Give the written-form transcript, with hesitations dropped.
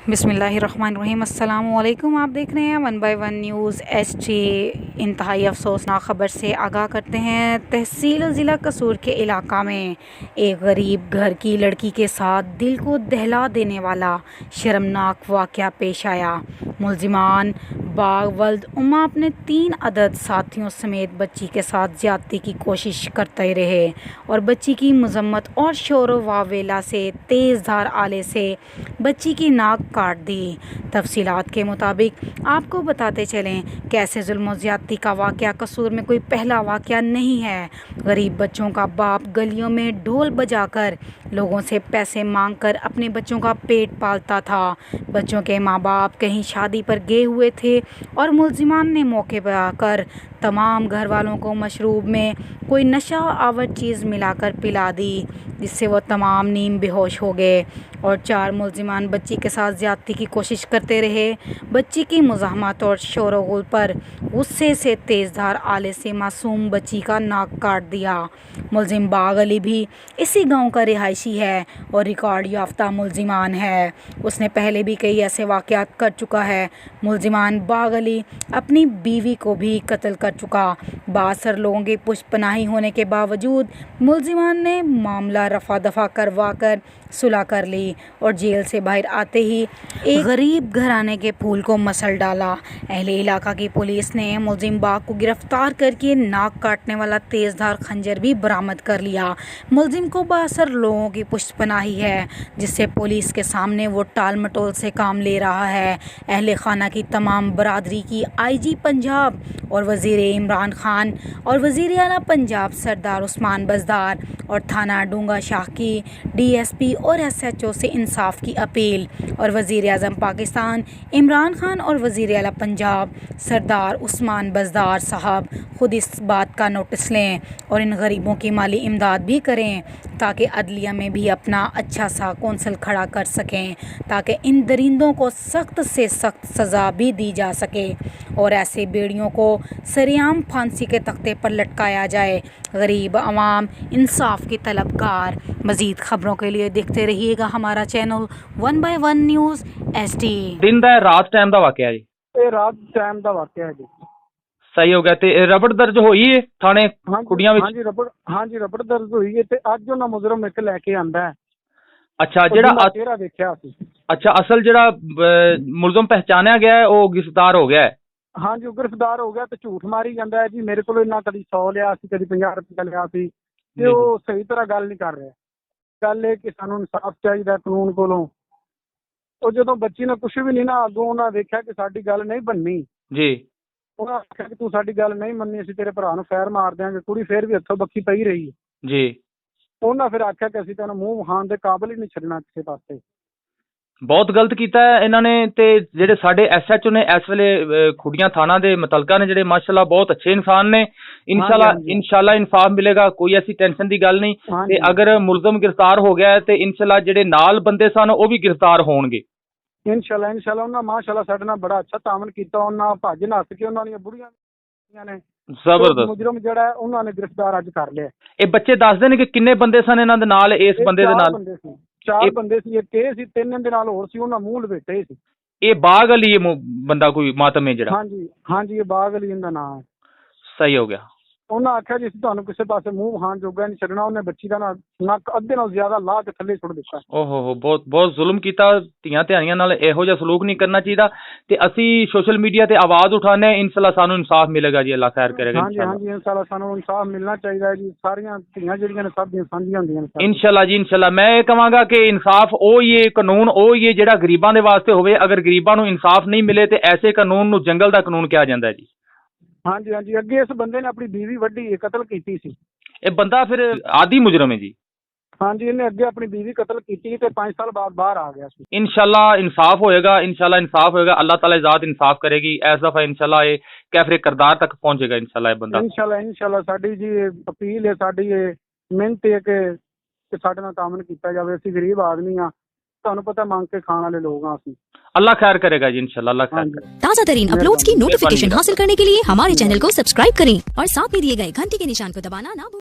बिस्मिल्लाहिर्रहमानिर्रहीम। अस्सलामुअलैकुम। आप देख रहे हैं 1 बाय 1 न्यूज़ एचडी। इंतहाई अफसोसनाक ख़बर से आगाह करते हैं। तहसील ज़िला कसूर के इलाका में एक गरीब घर की लड़की के साथ दिल को दहला देने वाला शर्मनाक वाक़या पेश आया। मुलजिमान बाग वल्द उमा अपने 3 अदद साथियों समेत बच्ची के साथ ज़्यादती की कोशिश करते रहे और बच्ची की मजम्मत और शोर वावेला से तेज़ धार आले से बच्ची की नाक काट दी। तफसीलात के मुताबिक आपको बताते चलें कैसे जुल्म और ज़्यादती का वाक़या कसूर में कोई पहला वाक़या नहीं है। गरीब बच्चों का बाप गलियों में ढोल बजाकर लोगों से पैसे मांगकर अपने बच्चों का पेट पालता था। बच्चों के माँ बाप कहीं शादी पर गए हुए थे और मुलजिमान ने मौके पर आकर तमाम घर वालों को मशरूब में कोई नशा आवर चीज़ मिलाकर पिला दी, जिससे वो तमाम नीम बेहोश हो गए और 4 मुलजिमान बच्ची के साथ ज़्यादती की कोशिश करते रहे। बच्ची की मुज़ाहमत और शोरगुल पर गुस्से से तेज़धार आले से मासूम बच्ची का नाक काट दिया। मुलजिम बाग अली भी इसी गांव का रिहायशी है और रिकॉर्ड याफ्ता मुलजिमान है। उसने पहले भी कई ऐसे वाक़यात कर चुका है। मुलजिमान बाग अली अपनी बीवी को भी कत्ल कर चुका। बासर लोगों की पुष्पनाही होने के बावजूद मुलजिमान ने मामला रफा दफा करवा कर सुलह कर ली और जेल से बाहर आते ही एक गरीब घराने के फूल को मसल डाला। अहले इलाका की पुलिस ने मुलजिम बाग को गिरफ्तार करके नाक काटने वाला तेज़धार खंजर भी बरामद कर लिया। मुलजिम को बासर लोगों की पुष्पनाही है, जिससे पुलिस के सामने वो टाल मटोल से काम ले रहा है। अहले खाना की तमाम बरादरी की आईजी पंजाब और वज़ीर इमरान खान और वज़ीर आला पंजाब सरदार उस्मान बज़दार और थाना डूंगा शाह की डीएसपी और एसएचओ से इंसाफ की अपील। और वज़ीर आज़म पाकिस्तान इमरान खान और वज़ीर आला पंजाब सरदार उस्मान बज़दार साहब खुद इस बात का नोटिस लें और इन गरीबों की माली इमदाद भी करें ताकि अदलिया में भी अपना अच्छा सा कौंसल खड़ा कर सकें, ताकि इन दरिंदों को सख्त से सख्त सज़ा भी दी जा सके और ऐसे बेड़ियों को सरेआम फांसी के तख्ते पर लटकाया जाए। गरीब अवाम इंसाफ की तलबगार। मज़ीद ख़बरों के लिए देखते रहिएगा हमारा चैनल 1 बाय 1 न्यूज़ एचडी। दिन दा रात टाइम दा वाकया जी? ਇਹ ਰਾਤ ਟਾਈਮ ਦਾ ਵਾਕਿਆ ਹੈ ਜੀ। ਸਹੀ ਹੋ ਗਿਆ। ਤੇ ਰਬੜ ਦਰਜ ਹੋਈ ਹੈ ਥਾਣੇ ਕੁੜੀਆਂ ਵਿੱਚ? ਹਾਂਜੀ ਰਬੜ ਦਰਜ ਹੋਈ ਹੈ ਤੇ ਅੱਜ ਉਹਨਾਂ ਮੁਜਰਮ ਇੱਕ ਲੈ ਕੇ ਆਂਦਾ ਹੈ। ਅੱਛਾ, ਜਿਹੜਾ ਚਿਹਰਾ ਦੇਖਿਆ ਸੀ। ਅੱਛਾ, ਅਸਲ ਜਿਹੜਾ ਮੁਲਜ਼ਮ ਪਹਿਚਾਨਿਆ ਗਿਆ ਹੈ ਉਹ ਗ੍ਰਿਫਤਾਰ ਹੋ ਗਿਆ ਹੈ? ਹਾਂਜੀ, ਉਹ ਗ੍ਰਿਫਤਾਰ ਹੋ ਗਿਆ ਤੇ ਝੂਠ ਮਾਰੀ ਜਾਂਦਾ ਹੈ ਜੀ। ਮੇਰੇ ਕੋਲ ਇਹਨਾਂ ਕਦੀ 100 ਲਿਆ ਸੀ, ਕਦੀ 50 ਰੁਪਏ ਲਿਆ ਸੀ ਤੇ ਉਹ ਸਹੀ ਤਰ੍ਹਾਂ ਗੱਲ ਨਹੀਂ ਕਰ ਰਿਹਾ। ਗੱਲ ਇਹ ਕਿ ਸਾਨੂੰ ਇਨਸਾਫ ਚਾਹੀਦਾ ਕਾਨੂੰਨ ਕੋਲੋਂ। ਉਹ ਜਦੋਂ ਬੱਚੀ ਨੇ ਕੁਛ ਵੀ ਨਹੀਂ ਨਾ, ਅੱਗੋਂ ਉਹਨਾਂ ਵੇਖਿਆ ਕਿ ਸਾਡੀ ਗੱਲ ਨਹੀਂ ਬਣਨੀ ਜੀ। ਉਹਨਾਂ ਆਖਿਆ ਕਿ ਤੂੰ ਸਾਡੀ ਗੱਲ ਨਹੀਂ ਮੰਨੀ, ਅਸੀਂ ਤੇਰੇ ਭਰਾ ਨੂੰ ਫੈਰ ਮਾਰ ਦਿਆਂਗੇ। ਕੁੜੀ ਫੇਰ ਵੀ ਹੱਥੋਂ ਬੱਕੀ ਪਈ ਰਹੀ ਜੀ। ਉਹਨਾਂ ਫਿਰ ਆਖਿਆ ਕਿ ਅਸੀਂ ਤੈਨੂੰ ਮੂੰਹ ਵਿਖਾਉਣ ਦੇ ਕਾਬਲ ਹੀ ਨਹੀਂ ਛੱਡਣਾ ਕਿਸੇ ਪਾਸੇ। ਬਹੁਤ ਗਲਤ ਕੀਤਾ ਹੈ ਇਹਨਾਂ ਨੇ। ਤੇ ਜਿਹੜੇ ਸਾਡੇ ਐਸਐਚਓ ਨੇ ਇਸ ਵੇਲੇ ਖੁੱਡੀਆਂ ਥਾਣਾ ਦੇ ਮੁਤਲਕਾ ਨੇ ਜਿਹੜੇ ਮਾਸ਼ਾਅੱਲਾ ਬਹੁਤ ਅੱਛੇ ਇਨਸਾਨ ਨੇ। ਇਨਸ਼ਾਅੱਲਾ ਇਨਸਾਫ ਮਿਲੇਗਾ, ਕੋਈ ਐਸੀ ਟੈਨਸ਼ਨ ਦੀ ਗੱਲ ਨਹੀਂ। ਤੇ ਅਗਰ ਮੁਲਜ਼ਮ ਗ੍ਰਿਫਤਾਰ ਹੋ ਗਿਆ ਤੇ ਇਨਸ਼ਾਅੱਲਾ ਜਿਹੜੇ ਨਾਲ ਬੰਦੇ ਸਨ ਉਹ ਵੀ ਗ੍ਰਿਫਤਾਰ ਹੋਣਗੇ ਇਨਸ਼ਾਅੱਲਾ। ਉਹਨਾਂ ਮਾਸ਼ਾਅੱਲਾ ਸਾਡੇ ਨਾਲ ਬੜਾ ਅੱਛਾ ਤਾਮਨ ਕੀਤਾ। ਉਹਨਾਂ ਭੱਜ ਨੱਸ ਕੇ ਉਹਨਾਂ ਦੀਆਂ ਬੁੜੀਆਂ ਨੇ ਜ਼ਬਰਦਸਤ ਮੁਜਰਮ ਜਿਹੜਾ ਉਹਨਾਂ ਨੇ ਗ੍ਰਿਫਤਾਰ ਅੱਜ ਕਰ ਲਿਆ। ਇਹ ਬੱਚੇ ਦੱਸਦੇ ਨੇ ਕਿ ਕਿੰਨੇ ਬੰਦੇ ਸਨ ਇਹਨਾਂ ਦੇ ਨਾਲ? ਇਸ ਬੰਦੇ ਦੇ ਨਾਲ 4 ਬੰਦੇ ਸੀ। ਇੱਕ ਇਹ ਸੀ, 3 ਦੇ ਨਾਲ ਹੋਰ ਸੀ, ਉਹਨਾਂ ਮੂੰਹ ਲਪੇਟੇ ਸੀ। ਇਹ ਬਾਗ ਅਲੀ ਬੰਦਾ ਕੋਈ ਮਾਤਮ ਹੈ ਜਿਹੜਾ? ਹਾਂਜੀ ਇਹ ਬਾਗ ਅਲੀ ਇਹਦਾ ਨਾਮ ਹੈ। ਸਹੀ ਹੋ ਗਿਆ। ਉਹਨਾਂ ਆਖਿਆ ਜੀ ਅਸੀਂ ਤੁਹਾਨੂੰ ਕਿਸੇ ਪਾਸੇ ਮੂੰਹ ਵਿਖਾਉਣ ਜੋਗਾ ਨਹੀਂ ਛੱਡਣਾ। ਉਹਨੇ ਬੱਚੀ ਦਾ ਨੱਕ ਅੱਧੇ ਨਾਲ ਜ਼ਿਆਦਾ ਲਾਹ ਕੇ ਥੱਲੇ ਸੁੱਟ ਦਿੱਤਾ। ਓਹੋ, ਬਹੁਤ ਜ਼ੁਲਮ ਕੀਤਾ। ਧੀਆਂ ਧਿਆਣੀਆਂ ਨਾਲ ਇਹੋ ਜਿਹਾ ਸਲੂਕ ਨਹੀਂ ਕਰਨਾ ਚਾਹੀਦਾ ਤੇ ਅਸੀਂ ਸੋਸ਼ਲ ਮੀਡੀਆ ਤੇ ਆਵਾਜ਼ ਉਠਾਉਂਦੇ ਹਾਂ। ਇਨਸ਼ਾਅੱਲਾ ਸਾਨੂੰ ਇਨਸਾਫ ਮਿਲੇਗਾ ਜੀ। ਅੱਲਾਹ ਖੈਰ ਕਰੇਗਾ। ਹਾਂਜੀ ਇਨਸ਼ਾਅੱਲਾ ਸਾਨੂੰ ਇਨਸਾਫ ਮਿਲਣਾ ਚਾਹੀਦਾ ਹੈ ਜੀ। ਸਾਰੀਆਂ ਧੀਆਂ ਜਿਹੜੀਆਂ ਨੇ ਸਭ ਦੀਆਂ ਸਾਂਝੀਆਂ ਹੁੰਦੀਆਂ ਨੇ। ਇਨਸ਼ਾਅੱਲਾ ਜੀ ਇਨਸ਼ਾਅੱਲਾ। ਮੈਂ ਇਹ ਕਹਾਂਗਾ ਕਿ ਇਨਸਾਫ ਉਹ ਹੀ ਹੈ, ਕਾਨੂੰਨ ਉਹ ਹੀ ਹੈ ਜਿਹੜਾ ਗਰੀਬਾਂ ਦੇ ਵਾਸਤੇ ਹੋਵੇ। ਅਗਰ ਗਰੀਬਾਂ ਨੂੰ ਇਨਸਾਫ ਨਹੀਂ ਮਿਲੇ ਤੇ ਐਸੇ ਕਾਨੂੰਨ ਨੂੰ ਜੰਗਲ ਦਾ ਕਾਨੂੰਨ ਕਿਹਾ ਜਾਂਦਾ ਹੈ ਜੀ। ਹਾਂਜੀ ਅੱਗੇ ਇਸ ਬੰਦੇ ਨੇ ਆਪਣੀ ਬੀਵੀ ਵੱਢੀ, ਕਤਲ ਕੀਤੀ ਸੀ। ਇਹ ਬੰਦਾ ਫਿਰ ਆਦੀ ਮੁਜਰਮ ਹੈ ਜੀ। ਹਾਂਜੀ, ਇਹਨੇ ਅੱਗੇ ਆਪਣੀ ਬੀਵੀ ਕਤਲ ਕੀਤੀ ਤੇ 5 ਸਾਲ ਬਾਅਦ ਬਾਹਰ ਆ ਗਿਆ ਸੀ। ਇਨਸ਼ਾਅੱਲਾ ਇਨਸਾਫ ਹੋਏਗਾ। ਇਨਸ਼ਾਅੱਲਾ ਇਨਸਾਫ ਹੋਏਗਾ। ਅੱਲਾਹ ਤਾਲਾ ਜ਼ਾਤ ਇਨਸਾਫ ਕਰੇਗੀ। ਇਸ ਦਫਾ ਇਨਸ਼ਾਅੱਲਾ ਇਹ ਕੈਫਰੇ ਕਰਦਾਰ ਤੱਕ ਪਹੁੰਚੇਗਾ। ਇਨਸ਼ਾਅੱਲਾ ਇਹ ਬੰਦਾ ਇਨਸ਼ਾਅੱਲਾ ਸਾਡੀ ਜੀ ਅਪੀਲ ਹੈ, ਸਾਡੀ ਇਹ ਮਿਹਨਤ ਹੈ ਕਿ ਸਾਡੇ ਨਾਲ ਤਾਮਨ ਕੀਤਾ ਜਾਵੇ। ਅਸੀਂ ਗਰੀਬ ਆਦਮੀ ਆ, ਤੁਹਾਨੂੰ पता मांग के खाने वाले लोग हैं ਅਸੀਂ। अल्लाह खैर करेगा जी इंशाल्लाह। अल्लाह खैर करेगा। ताज़ा तरीन अपलोड्स की नोटिफिकेशन हासिल करने के लिए हमारे चैनल को सब्सक्राइब करें और साथ में दिए गए घंटी के निशान को दबाना ना भूलें।